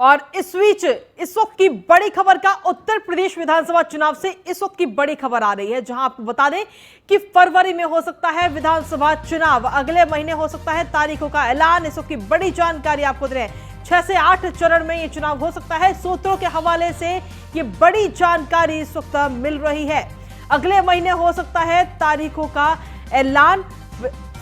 और इस बीच इस वक्त की बड़ी खबर का उत्तर प्रदेश विधानसभा चुनाव से इस वक्त की बड़ी खबर आ रही है, जहां आपको बता दें कि फरवरी में हो सकता है विधानसभा चुनाव, अगले महीने हो सकता है तारीखों का ऐलान। इस वक्त की बड़ी जानकारी आपको दे रहे हैं, 6 से 8 चरण में ये चुनाव हो सकता है। सूत्रों के हवाले से ये बड़ी जानकारी इस वक्त मिल रही है। अगले महीने हो सकता है तारीखों का ऐलान।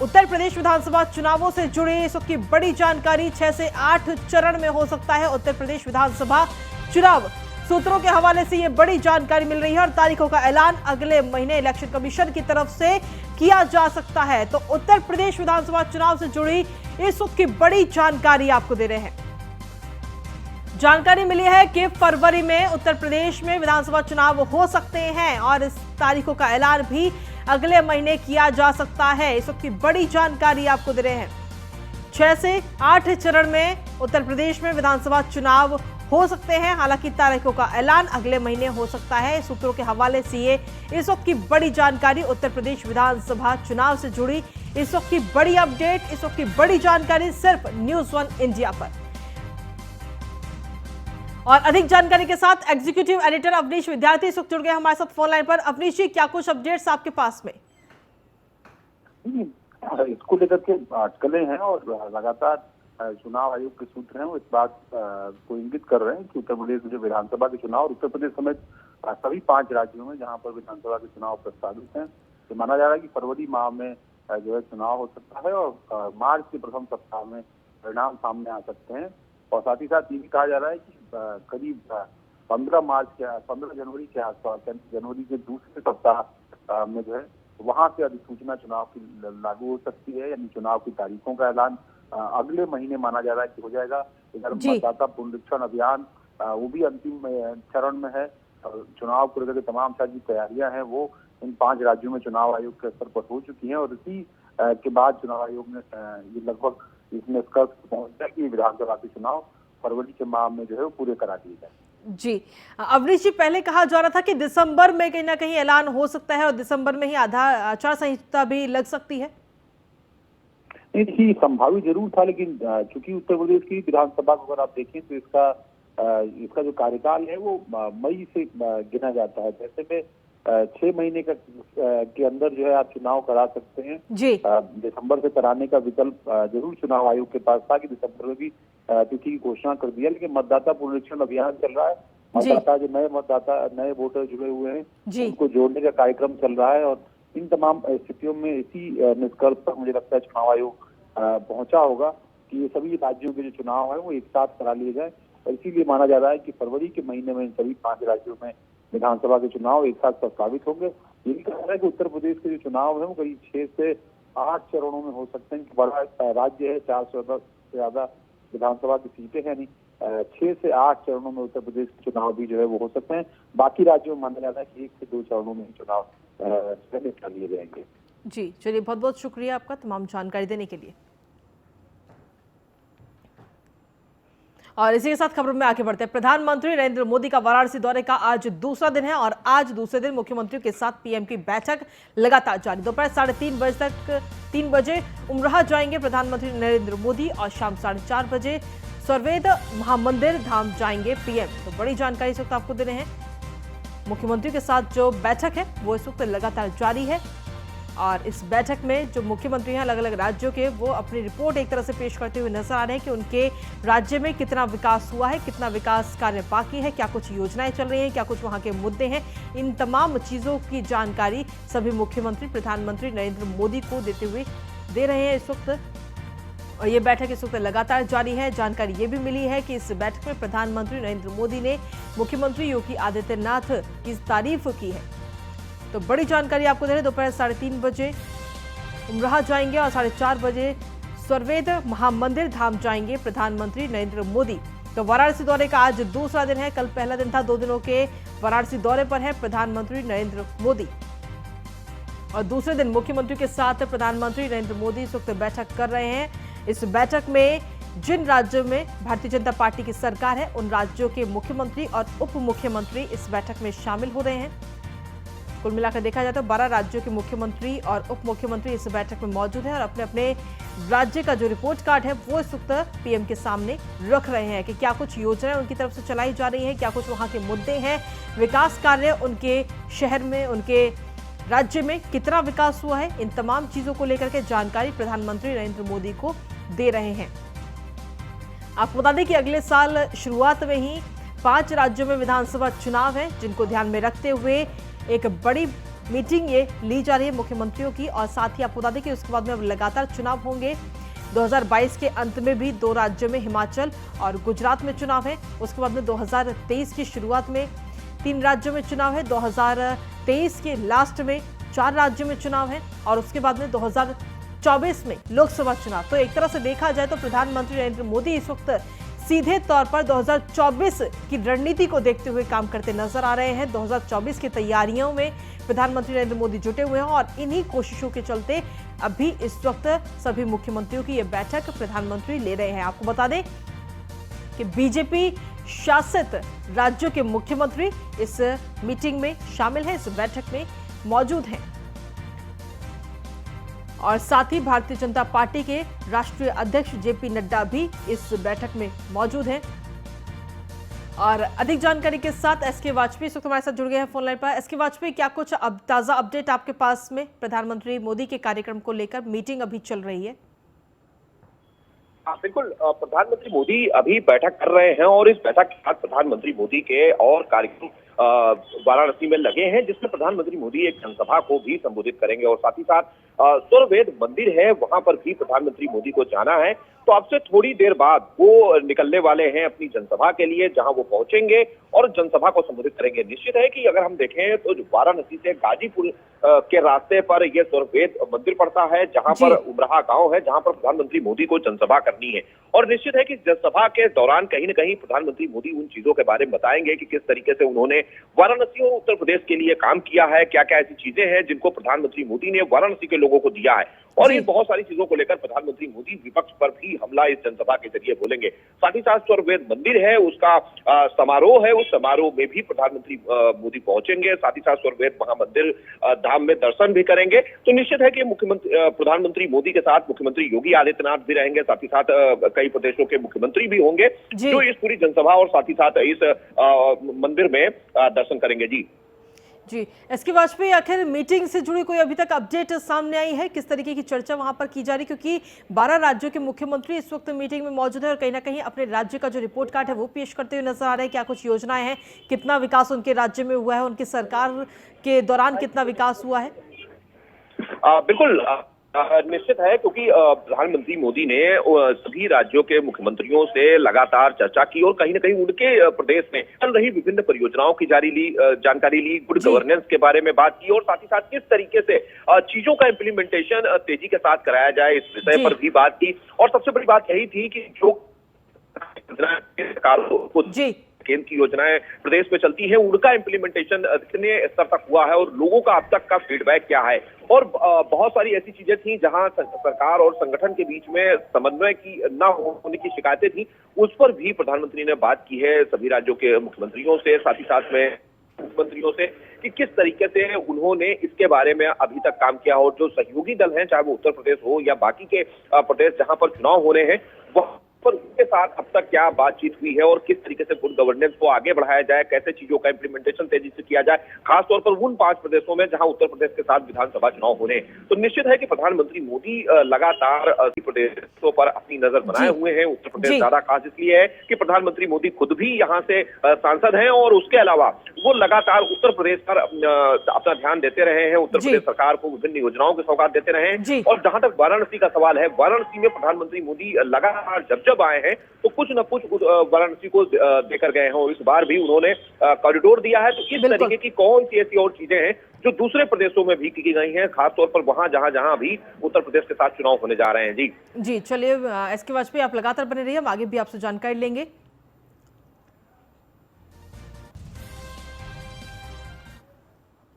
उत्तर प्रदेश विधानसभा चुनावों से जुड़ी इस वक्त की बड़ी जानकारी, 6 से 8 चरण में हो सकता है उत्तर प्रदेश विधानसभा चुनाव। सूत्रों के हवाले से यह बड़ी जानकारी मिल रही है और तारीखों का ऐलान अगले महीने इलेक्शन कमीशन की तरफ से किया जा सकता है। तो उत्तर प्रदेश विधानसभा चुनाव से जुड़ी इस वक्त की बड़ी जानकारी आपको दे रहे हैं। जानकारी मिली है कि फरवरी में उत्तर प्रदेश में विधानसभा चुनाव हो सकते हैं और इस तारीखों का ऐलान भी अगले महीने किया जा सकता है। इस वक्त की बड़ी जानकारी आपको दे रहे हैं, 6 से 8 चरण में उत्तर प्रदेश में विधानसभा चुनाव हो सकते हैं। हालांकि तारीखों का ऐलान अगले महीने हो सकता है। सूत्रों के हवाले से ये इस वक्त की बड़ी जानकारी, उत्तर प्रदेश विधानसभा चुनाव से जुड़ी इस वक्त की बड़ी अपडेट, इस वक्त की बड़ी जानकारी सिर्फ न्यूज़ 1 इंडिया पर। और अधिक जानकारी के साथ एग्जीक्यूटिव एडिटर अवनीश विद्यार्थी इस वक्त जुड़ गए हमारे साथ फोन लाइन पर। अवनीश जी, क्या कुछ अपडेट्स आपके पास में? इसको लेकर के अटकलें हैं और लगातार चुनाव आयोग के सूत्र हैं वो इस बात को इंगित कर रहे हैं कि उत्तर प्रदेश में जो विधानसभा के चुनाव, उत्तर प्रदेश समेत सभी 5 राज्यों में जहां पर विधानसभा के चुनाव प्रस्तावित हैं, तो माना जा रहा है कि फरवरी माह में जो है चुनाव हो सकता है और मार्च के प्रथम सप्ताह में परिणाम सामने आ सकते हैं। और साथ ही साथ ये भी कहा जा रहा है कि करीब 15 जनवरी के आसपास, जनवरी के दूसरे सप्ताह में जो है वहां से अधिसूचना चुनाव की लागू हो सकती है। यानी चुनाव की तारीखों का ऐलान अगले महीने माना जा रहा है कि हो जाएगा। इधर मतदाता पुनरीक्षण अभियान वो भी अंतिम चरण में है। चुनाव को लेकर तमाम सारी तैयारियां हैं वो इन 5 राज्यों में चुनाव आयोग के स्तर पर हो चुकी हैं और इसी के बाद चुनाव आयोग ने ये लगभग इसमें निष्कर्ष पहुंचा कि विधानसभा के चुनाव फरवरी के माह में जो है वो पूरे करा दिए जाए। जी अवनीश जी, पहले कहा जा रहा था कि दिसंबर में कहीं ना कहीं ऐलान हो सकता है और दिसंबर में ही आचार संहिता भी लग सकती है। नहीं, संभावित जरूर था, लेकिन चूंकि उत्तर प्रदेश की विधानसभा को अगर आप देखें तो इसका जो कार्यकाल है वो मई से गिना जाता है। जैसे में 6 महीने के अंदर जो है आप चुनाव करा सकते हैं। दिसंबर से कराने का विकल्प जरूर चुनाव आयोग के पास था कि दिसंबर में भी तिथि की घोषणा कर दिया, लेकिन मतदाता पुनरीक्षण अभियान चल रहा है। मतदाता जो नए वोटर जुड़े हुए हैं उनको जोड़ने का कार्यक्रम चल रहा है और इन तमाम स्थितियों में इसी निष्कर्ष पर मुझे लगता है चुनाव आयोग पहुंचा होगा कि ये सभी राज्यों के जो चुनाव है वो एक साथ करा लिए जाए। और इसीलिए माना जा रहा है कि फरवरी के महीने में इन सभी 5 राज्यों में विधानसभा के चुनाव एक साथ प्रस्तावित होंगे। ये भी कहा जा रहा है कि उत्तर प्रदेश के जो चुनाव है वो करीब 6 से 8 चरणों में हो सकते हैं। बड़ा राज्य है, 400 से ज्यादा विधानसभा की सीटें हैं, नहीं 6 से 8 चरणों में उत्तर प्रदेश के चुनाव भी जो है वो हो सकते हैं। बाकी राज्यों में माना जाता है कि 1 से 2 चरणों में चुनाव निपटा लिए जाएंगे। जी चलिए, बहुत बहुत शुक्रिया आपका तमाम जानकारी देने के लिए। और इसी के साथ खबरों में आगे बढ़ते हैं। प्रधानमंत्री नरेंद्र मोदी का वाराणसी दौरे का आज दूसरा दिन है और आज दूसरे दिन मुख्यमंत्रियों के साथ पीएम की बैठक लगातार जारी। दोपहर 3:30 बजे उमराह जाएंगे प्रधानमंत्री नरेंद्र मोदी और शाम 4:30 बजे सर्वेद महामंदिर धाम जाएंगे पीएम। तो बड़ी जानकारी इस वक्त आपको दे रहे हैं। मुख्यमंत्रियों के साथ जो बैठक है वो इस वक्त लगातार जारी है और इस बैठक में जो मुख्यमंत्री हैं अलग अलग राज्यों के, वो अपनी रिपोर्ट एक तरह से पेश करते हुए नजर आ रहे हैं कि उनके राज्य में कितना विकास हुआ है, कितना विकास कार्य बाकी है, क्या कुछ योजनाएं चल रही हैं, क्या कुछ वहां के मुद्दे हैं। इन तमाम चीज़ों की जानकारी सभी मुख्यमंत्री प्रधानमंत्री नरेंद्र मोदी को देते हुए दे रहे हैं इस वक्त। और ये बैठक इस वक्त लगातार जारी है। जानकारी ये भी मिली है कि इस बैठक में प्रधानमंत्री नरेंद्र मोदी ने मुख्यमंत्री योगी आदित्यनाथ की तारीफ की है। तो बड़ी जानकारी आपको दे रहे हैं। दोपहर 3:30 बजे उमराह जाएंगे और 4:30 बजे सर्वेद महामंदिर धाम जाएंगे प्रधानमंत्री नरेंद्र मोदी। तो वाराणसी दौरे का आज दूसरा दिन है, कल पहला दिन था। 2 दिनों के वाराणसी दौरे पर है प्रधानमंत्री नरेंद्र मोदी और दूसरे दिन मुख्यमंत्री के साथ प्रधानमंत्री नरेंद्र मोदी इस वक्त बैठक कर रहे हैं। इस बैठक में जिन राज्यों में भारतीय जनता पार्टी की सरकार है उन राज्यों के मुख्यमंत्री और उप मुख्यमंत्री इस बैठक में शामिल हो रहे हैं। कुल मिलाकर देखा जाए तो 12 राज्यों के मुख्यमंत्री और उप मुख्यमंत्री इस बैठक में मौजूद हैं और अपने अपने राज्य का जो रिपोर्ट कार्ड है वो इस वक्त पीएम के सामने रख रहे हैं कि क्या कुछ योजनाएं उनकी तरफ से चलाई जा रही है, क्या कुछ वहां के मुद्दे हैं, विकास कार्य उनके शहर में, उनके राज्य में कितना विकास हुआ है। इन तमाम चीजों को लेकर के जानकारी प्रधानमंत्री नरेंद्र मोदी को दे रहे हैं। आपको बता दें कि अगले साल शुरुआत में ही 5 राज्यों में विधानसभा चुनाव है, जिनको ध्यान में रखते हुए एक बड़ी मीटिंग ये ली जा रही है मुख्यमंत्रियों की। और साथ ही आपको बता दें कि उसके बाद में अब लगातार चुनाव होंगे। 2022 के अंत में भी 2 राज्यों में, हिमाचल और गुजरात में चुनाव है। उसके बाद में 2023 की शुरुआत में 3 राज्यों में चुनाव है। 2023 के लास्ट में 4 राज्यों में चुनाव है और उसके बाद में 2024 में लोकसभा चुनाव। तो एक तरह से देखा जाए तो प्रधानमंत्री नरेंद्र मोदी इस वक्त सीधे तौर पर 2024 की रणनीति को देखते हुए काम करते नजर आ रहे हैं। 2024 की तैयारियों में प्रधानमंत्री नरेंद्र मोदी जुटे हुए हैं और इन्हीं कोशिशों के चलते अभी इस वक्त सभी मुख्यमंत्रियों की यह बैठक प्रधानमंत्री ले रहे हैं। आपको बता दें कि बीजेपी शासित राज्यों के मुख्यमंत्री इस मीटिंग में शामिल हैं, इस बैठक में मौजूद हैं। और साथ ही भारतीय जनता पार्टी के राष्ट्रीय अध्यक्ष जेपी नड्डा भी इस बैठक में मौजूद हैं। और अधिक जानकारी के साथ एसके वाजपेयी इस वक्त हमारे साथ जुड़ गए हैं फोन लाइन पर। एसके वाजपेयी, क्या कुछ अब ताजा अपडेट आपके पास में प्रधानमंत्री मोदी के कार्यक्रम को लेकर? मीटिंग अभी चल रही है। बिल्कुल, प्रधानमंत्री मोदी अभी बैठक कर रहे हैं और इस बैठक के बाद प्रधानमंत्री मोदी के और कार्यक्रम वाराणसी में लगे हैं, जिसमें प्रधानमंत्री मोदी एक जनसभा को भी संबोधित करेंगे और साथ ही साथ स्वरवेद मंदिर है, वहां पर भी प्रधानमंत्री मोदी को जाना है। तो अब से थोड़ी देर बाद वो निकलने वाले हैं अपनी जनसभा के लिए, जहां वो पहुंचेंगे और जनसभा को संबोधित करेंगे। निश्चित है कि अगर हम देखें तो वाराणसी से गाजीपुर के रास्ते पर यह स्वरवेद मंदिर पड़ता है, जहां पर उमराहा गांव है, जहां पर प्रधानमंत्री मोदी को जनसभा करनी है। और निश्चित है कि जनसभा के दौरान कहीं न कहीं प्रधानमंत्री मोदी उन चीजों के बारे में बताएंगे कि किस तरीके से उन्होंने वाराणसी और उत्तर प्रदेश के लिए काम किया है, क्या क्या ऐसी चीजें हैं जिनको प्रधानमंत्री मोदी ने वाराणसी के लोगों को दिया है। और इन बहुत सारी चीजों को लेकर प्रधानमंत्री मोदी विपक्ष पर भी हमला इस जनसभा के जरिए बोलेंगे। साथ ही साथ स्वरवेद मंदिर है, उसका समारोह है, उस समारोह में भी प्रधानमंत्री मोदी पहुंचेंगे। साथ ही साथ स्वरवेद महामंदिर धाम में दर्शन भी करेंगे। तो निश्चित है कि प्रधानमंत्री मोदी के साथ मुख्यमंत्री योगी आदित्यनाथ भी रहेंगे, साथ ही साथ कई प्रदेशों के मुख्यमंत्री भी होंगे जो इस पूरी जनसभा और साथ ही साथ इस मंदिर में दर्शन करेंगे। जी एसके वाजपेयी, आखिर मीटिंग से जुड़ी कोई अभी तक अपडेट सामने आई है? किस तरीके की चर्चा वहां पर की जा रही है? क्योंकि 12 राज्यों के मुख्यमंत्री इस वक्त मीटिंग में मौजूद है और कहीं ना कहीं अपने राज्य का जो रिपोर्ट कार्ड है वो पेश करते हुए नजर आ रहे हैं। क्या कुछ योजनाएं हैं, कितना विकास उनके राज्य में हुआ है, उनकी सरकार के दौरान कितना विकास हुआ है? बिल्कुल, निश्चित है, क्योंकि प्रधानमंत्री मोदी ने सभी राज्यों के मुख्यमंत्रियों से लगातार चर्चा की और कहीं न कहीं उनके प्रदेश में चल रही विभिन्न परियोजनाओं की जानकारी ली, गुड गवर्नेंस के बारे में बात की और साथ ही साथ किस तरीके से चीजों का इम्प्लीमेंटेशन तेजी के साथ कराया जाए, इस विषय पर भी बात की। और सबसे बड़ी बात यही थी कि जो केंद्र की योजनाएं प्रदेश में चलती हैं, उनका इम्प्लीमेंटेशन कितने स्तर तक हुआ है और लोगों का अब तक का फीडबैक क्या है। और बहुत सारी ऐसी चीजें थी जहां सरकार और संगठन के बीच में समन्वय की न होने की शिकायतें थी, उस पर भी प्रधानमंत्री ने बात की है सभी राज्यों के मुख्यमंत्रियों से, साथ ही साथ में मुख्यमंत्रियों से, कि किस तरीके से उन्होंने इसके बारे में अभी तक काम किया और जो सहयोगी दल हैं, चाहे वो उत्तर प्रदेश हो या बाकी के प्रदेश जहां पर चुनाव हो रहे हैं, वह पर उनके साथ अब तक क्या बातचीत हुई है और किस तरीके से गुड गवर्नेंस को आगे बढ़ाया जाए, कैसे चीजों का इंप्लीमेंटेशन तेजी से किया जाए, खासतौर पर उन 5 प्रदेशों में जहां उत्तर प्रदेश के साथ विधानसभा चुनाव हो रहे हैं। तो निश्चित है कि प्रधानमंत्री मोदी लगातार प्रदेशों पर अपनी नजर बनाए हुए हैं। उत्तर प्रदेश ज्यादा खास इसलिए है कि प्रधानमंत्री मोदी खुद भी यहाँ से सांसद हैं और उसके अलावा वो लगातार उत्तर प्रदेश पर अपना ध्यान देते रहे हैं, उत्तर प्रदेश सरकार को विभिन्न योजनाओं की सौगात देते रहे हैं। और जहां तक वाराणसी का सवाल है, वाराणसी में प्रधानमंत्री मोदी लगातार जब आए हैं तो कुछ न कुछ वाराणसी को देकर गए हैं और इस बार भी उन्होंने कॉरिडोर दिया है। तो इस तरीके की कौन सी ऐसी और चीजें हैं जो दूसरे प्रदेशों में भी की गई हैं, खासतौर पर वहां जहां अभी उत्तर प्रदेश के साथ चुनाव होने जा रहे हैं। जी चलिए एसके वाजपेयी, आप लगातार बने रहिए, हम आगे भी आपसे जानकारी लेंगे।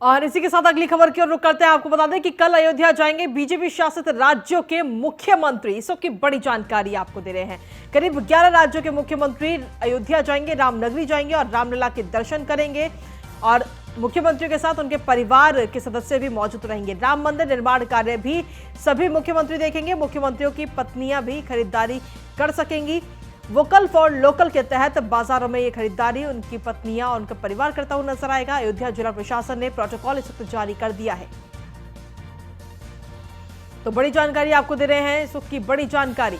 और इसी के साथ अगली खबर की ओर रुख करते हैं। आपको बता दें कि कल अयोध्या जाएंगे बीजेपी शासित राज्यों के मुख्यमंत्री। इस वक्त की बड़ी जानकारी आपको दे रहे हैं। करीब 11 राज्यों के मुख्यमंत्री अयोध्या जाएंगे, रामनगरी जाएंगे और रामलला के दर्शन करेंगे। और मुख्यमंत्री के साथ उनके परिवार के सदस्य भी मौजूद रहेंगे। राम मंदिर निर्माण कार्य भी सभी मुख्यमंत्री देखेंगे। मुख्यमंत्रियों की पत्नियां भी खरीदारी कर सकेंगी। वोकल फॉर लोकल के तहत बाजारों में ये खरीदारी उनकी पत्नियां और उनका परिवार करता हुआ नजर आएगा। अयोध्या जिला प्रशासन ने प्रोटोकॉल इस वक्त जारी कर दिया है। तो बड़ी जानकारी आपको दे रहे हैं, इस वक्त की बड़ी जानकारी।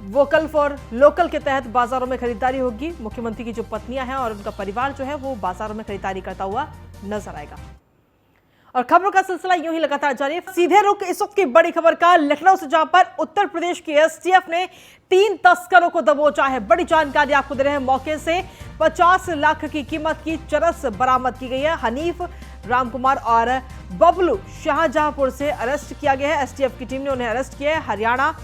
वोकल फॉर लोकल के तहत बाजारों में खरीदारी होगी। मुख्यमंत्री की जो पत्नियां हैं और उनका परिवार जो है वो बाजारों में खरीदारी करता हुआ नजर आएगा। और खबरों का सिलसिला यूं ही लगातार जारी है। सीधे रुख इस वक्त की बड़ी खबर का लखनऊ से, जहां पर उत्तर प्रदेश की एसटीएफ ने 3 तस्करों को दबोचा है। बड़ी जानकारी आपको दे रहे हैं। मौके से 50 लाख की कीमत की चरस बरामद की गई है। हनीफ, रामकुमार और बबलू शाहजहांपुर से अरेस्ट किया गया है। एसटीएफ की टीम ने उन्हें अरेस्ट किया है। हरियाणा,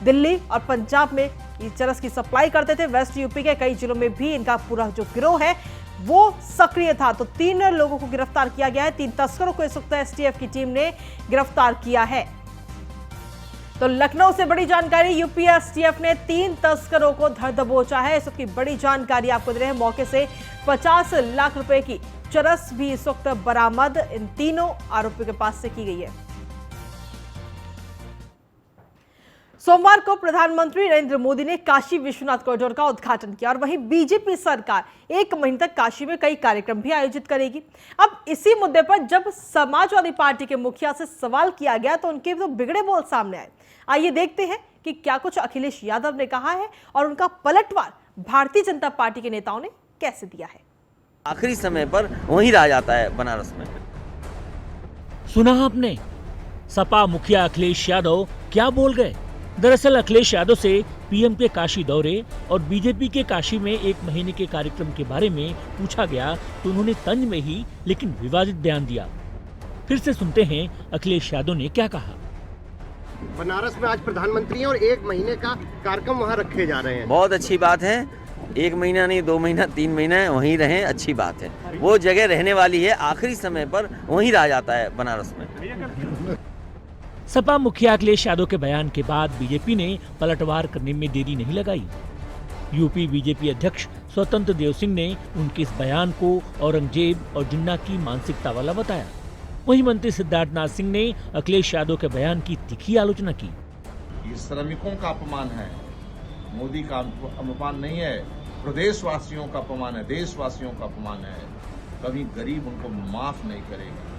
दिल्ली और पंजाब में ये चरस की सप्लाई करते थे। वेस्ट यूपी के कई जिलों में भी इनका पूरा जो गिरोह है वो सक्रिय था। तो 3 लोगों को गिरफ्तार किया गया है। 3 तस्करों को इस वक्त एसटीएफ की टीम ने गिरफ्तार किया है। तो लखनऊ से बड़ी जानकारी, यूपी एसटीएफ ने 3 तस्करों को धर दबोचा है। इस वक्त की बड़ी जानकारी आपको दे रहे हैं। मौके से 50 लाख रुपए की चरस भी इस वक्त बरामद इन तीनों आरोपियों के पास से की गई है। सोमवार को प्रधानमंत्री नरेंद्र मोदी ने काशी विश्वनाथ कॉरिडोर का उद्घाटन किया और वहीं बीजेपी सरकार 1 महीने तक काशी में कई कार्यक्रम भी आयोजित करेगी। अब इसी मुद्दे पर जब समाजवादी पार्टी के मुखिया से सवाल किया गया तो उनके तो बिगड़े बोल सामने आए। आइए देखते हैं कि क्या कुछ अखिलेश यादव ने कहा है और उनका पलटवार भारतीय जनता पार्टी के नेताओं ने कैसे दिया है। आखिरी समय पर वहीं रह जाता है बनारस में। सुना आपने, सपा मुखिया अखिलेश यादव क्या बोल गए। दरअसल अखिलेश यादव से पीएम के काशी दौरे और बीजेपी के काशी में 1 महीने के कार्यक्रम के बारे में पूछा गया तो उन्होंने तंज में ही लेकिन विवादित बयान दिया। फिर से सुनते हैं अखिलेश यादव ने क्या कहा। बनारस में आज प्रधानमंत्री हैं और 1 महीने का कार्यक्रम वहाँ रखे जा रहे हैं। बहुत अच्छी बात है। 1 महीना नहीं, 2 महीना, 3 महीना वहीं रहें, अच्छी बात है। वो जगह रहने वाली है। आखिरी समय पर वहीं रह जाता है बनारस में। सपा मुखिया अखिलेश यादव के बयान के बाद बीजेपी ने पलटवार करने में देरी नहीं लगाई। यूपी बीजेपी अध्यक्ष स्वतंत्र देव सिंह ने उनके इस बयान को औरंगजेब और जिन्ना की मानसिकता वाला बताया। वहीं मंत्री सिद्धार्थनाथ सिंह ने अखिलेश यादव के बयान की तीखी आलोचना की। ये श्रमिकों का अपमान है, मोदी का अपमान नहीं है, प्रदेशवासियों का अपमान है, देशवासियों का अपमान है। कभी गरीब उनको माफ नहीं करेगा।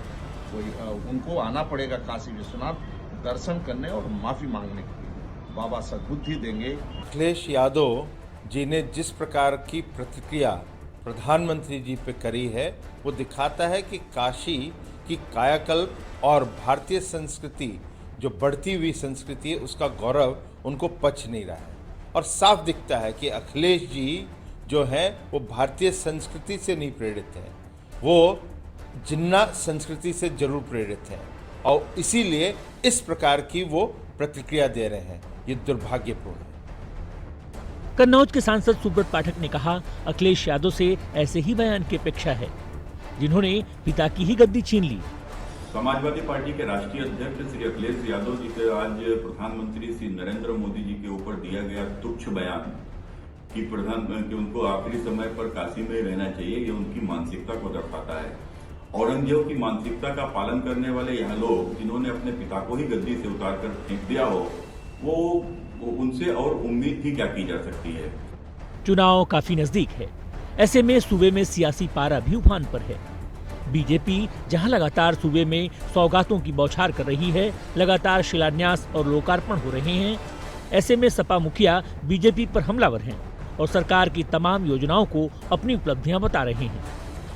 उनको आना पड़ेगा काशी विश्वनाथ दर्शन करने और माफी मांगने के लिए। बाबा सद्बुद्धि देंगे। अखिलेश यादव जी ने जिस प्रकार की प्रतिक्रिया प्रधानमंत्री जी पे करी है वो दिखाता है कि काशी की कायाकल्प और भारतीय संस्कृति, जो बढ़ती हुई संस्कृति है, उसका गौरव उनको पच नहीं रहा है। और साफ दिखता है कि अखिलेश जी जो है वो भारतीय संस्कृति से नहीं प्रेरित है, वो जिन्ना संस्कृति से जरूर प्रेरित है और इसीलिए इस प्रकार की वो प्रतिक्रिया दे रहे हैं। ये दुर्भाग्यपूर्ण है। कन्नौज के सांसद सुब्रत पाठक ने कहा, अखिलेश यादव से ऐसे ही बयान की अपेक्षा है जिन्होंने पिता की ही गद्दी छीन ली। समाजवादी पार्टी के राष्ट्रीय अध्यक्ष श्री अखिलेश यादव जी के आज प्रधानमंत्री श्री नरेंद्र मोदी जी के ऊपर दिया गया तुच्छ बयान कि उनको आखिरी समय पर काशी में रहना चाहिए, ये उनकी मानसिकता को दर्शाता है। औरंगजेब की मानसिकता का पालन करने वाले यह लोग जिन्होंने अपने पिता को ही गद्दी से उतार कर फेंक दिया हो, वो उनसे और उम्मीद ही क्या की जा सकती है। चुनाव काफी नजदीक है, ऐसे में सूबे में सियासी पारा भी उफान पर है। बीजेपी जहां लगातार सूबे में सौगातों की बौछार कर रही है, लगातार शिलान्यास और लोकार्पण हो रहे हैं, ऐसे में सपा मुखिया बीजेपी पर हमलावर हैं और सरकार की तमाम योजनाओं को अपनी उपलब्धियां बता रहे हैं।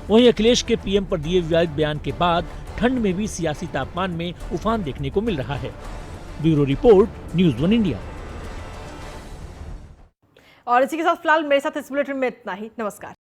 वहीं अखिलेश के पीएम पर दिए विवादित बयान के बाद ठंड में भी सियासी तापमान में उफान देखने को मिल रहा है। Bureau report, news 1 India. और इसी के साथ फिलहाल मेरे साथ इस बुलेटिन में इतना ही। नमस्कार।